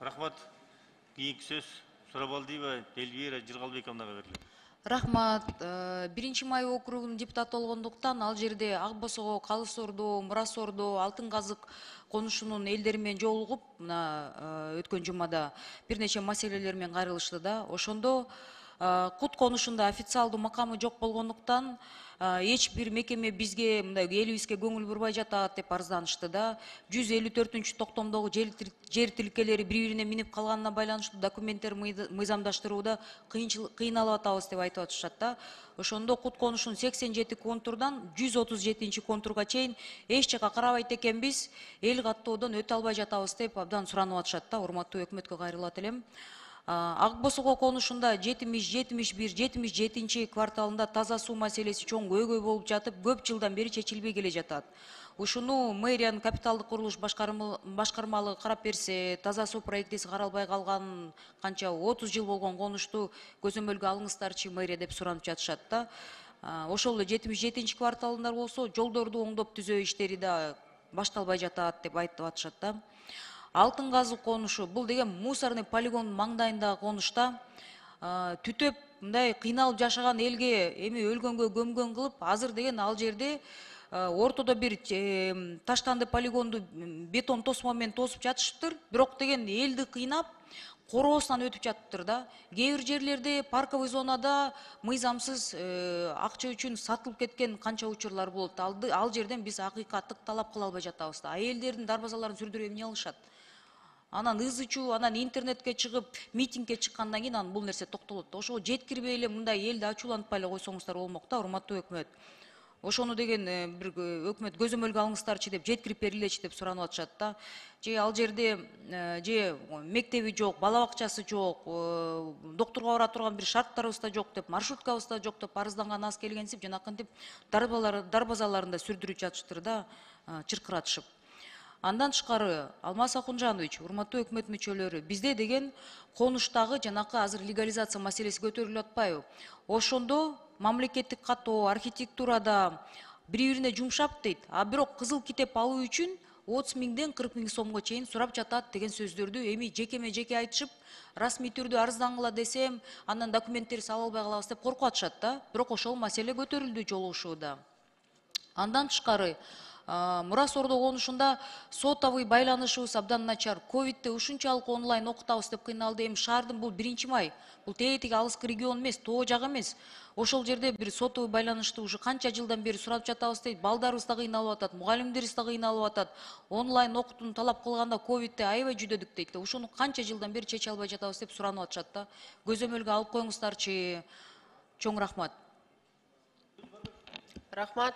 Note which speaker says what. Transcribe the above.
Speaker 1: Рахмат. Кийинки сөз Сурабалдиева Эльвира Жыргалбековнага берилет.
Speaker 2: Рахмат. 1 Май округунун депутаты болгондуктан ал жерде Ак Босого, Калыс Ордо, Мурас Ордо, Алтын Казык конушунун элдери менен жолугуп, өткөн жумада бир нече маселелер менен кайрылышты да. Ошондо Кут конушунда официалдуу макамы жок болгондуктан эч бир мекеме бизге мындай элибизге көңүл бурбай жатат деп арызданышты да. 154-токтомдогу жер тилкелери бири-бирине минип калганына байланыштуу документтер мыйзамдаштырууда кыйналып атабыз деп айтып атышат да. Ошондо Кут конушунун 87 контурдан 137-контурга чейин эч жака карабайт экенбиз, эл каттоодон өтө албай жатабыз деп абдан суранып атышат да. Урматтуу өкмөткө кайрылат элем. Ак Босого конушунда 70-71-77 кварталында таза суу маселеси чоң көйгөй болуп жатып, көп жылдан бери чечилбей келе жатат. Ушуну мэриянын капиталдык курулуш башкармалыгы карап берсе, таза суу проектиси каралбай калган, канча 30 жыл болгон конушту көзөмөлгө алыңыздарчы мэрия деп суранып жатышат да. Ошол эле 77 кварталында болсо, жолдорду оңдоп түзөө иштери да башталбай жатат деп айтып атышат да. Алтын Казык конушу, бул деген мусорный полигон маңдайындагы конушта түтөп мындай кыйналып жашаган элге эми өлгөнгө көмгөн кылып, азыр деген ал жерде ортодо бир таштанды полигонду бетон тосмо менен тосуп жатышыптыр, бирок деген элди кыйнап короосунан өтүп жатыптыр да. Кээ бир жерлерде парковый зонада мыйзамсыз акча үчүн сатылып кеткен канча учурлар болот. Ал жерден биз акыйкаттык талап кыла албай жатабыз да. Элдердин дарбазаларын сүрдүрүп эмне алышат? Анан ызычуу, анан интернетке чыгып, митингге чыккандан кийин анан бул нерсе токтолот. Ошого жеткирбей эле мындай элди ачуулантпай эле койсоңуздар болмок да, урматтуу өкмөт. Ошону деген бир өкмөт көзөмөлгө алыңыздарчы деп, жеткирип берилечи деп суранып атышат да. Же ал жерде же мектеби жок, бала бакчасы жок, доктурга бара турган бир шарттарыбыз да жок деп, маршруткабыз да жок деп арызданган аз келгенсип, жанакынтип дарбазаларында сүрдүрүп жатыштыр да, чыркыратышып. Андан тышкары, Алмаз Акунжанович, урматтуу өкмөт мүчөлөрү, бизде деген конуштагы жанакы азыр легализация маселеси көтөрүлүп атпайбы? Ошондо мамлекеттик каттоо, архитектурада бири-бирине жумшап дейт, а бирок кызыл китеп алуу үчүн 30 миңден 40 миң сомго чейин сурап жатат деген сөздөрдү эми жекеме жеке айтышып, расмий түрдө арыздангыла десем, андан документтерди ала албай калабыз деп коркуп атышат да. Бирок ошол маселе көтөрүлдү жолугушууда. Андан тышкары, Мурас Ордо конушунда сотовый байланышыбыз абдан начар. Ковидте ушунчалык онлайн окутабыз деп кыйналды. Эми шаардын бул 1-Май, бул тетиги алыскы регион эмес, тоо жак эмес. Ошол жерде бир сотовый байланышты уже канча жылдан бери сурап жатабыз дейт. Балдарыбыз да кыйналып атат, мугалимдерибиз да кыйналып атат. Онлайн окутууну талап кылганда ковидте аябай жүдөдүк дейт. Ошону канча жылдан бери чече албай жатабыз деп суранып атышат да. Көзөмөлгө алып коюңуздарчы. Чоң рахмат.
Speaker 3: Рахмат.